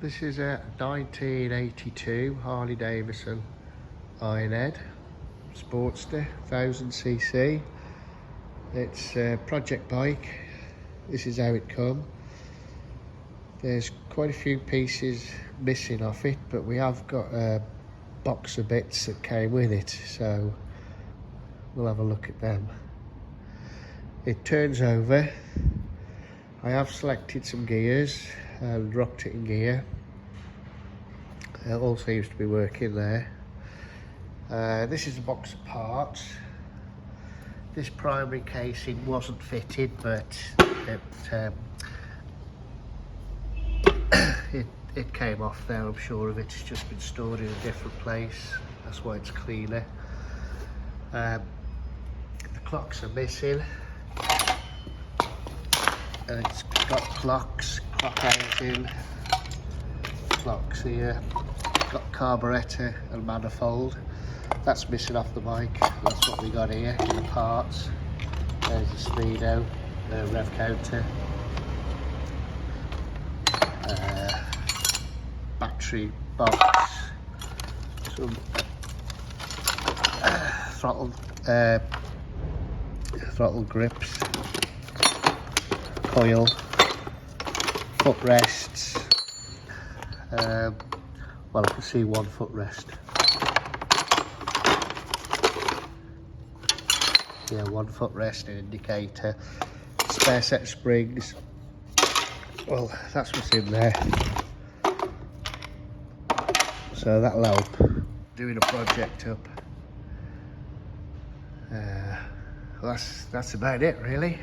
This is a 1982 Harley Davidson Ironhead Sportster 1000cc. It's a project bike. This is how it come. There's quite a few pieces missing off it, but we have got a box of bits that came with it, so we'll have a look at them. It turns over. I have selected some gears and dropped it in gear. It all seems to be working there. This is a box of parts. This primary casing wasn't fitted, but it came off there, I'm sure of it. It's just been stored in a different place. That's why it's cleaner. The clocks are missing. It's got clock housing, clocks here, got carburettor and manifold. That's missing off the bike. That's what we got here in the parts. There's the speedo, the rev counter, battery box, some throttle grips, coil, footrests. Well, I can see one footrest. Yeah, one footrest, an indicator, spare set of springs. Well, that's what's in there. So that'll help doing a project up. That's about it, really.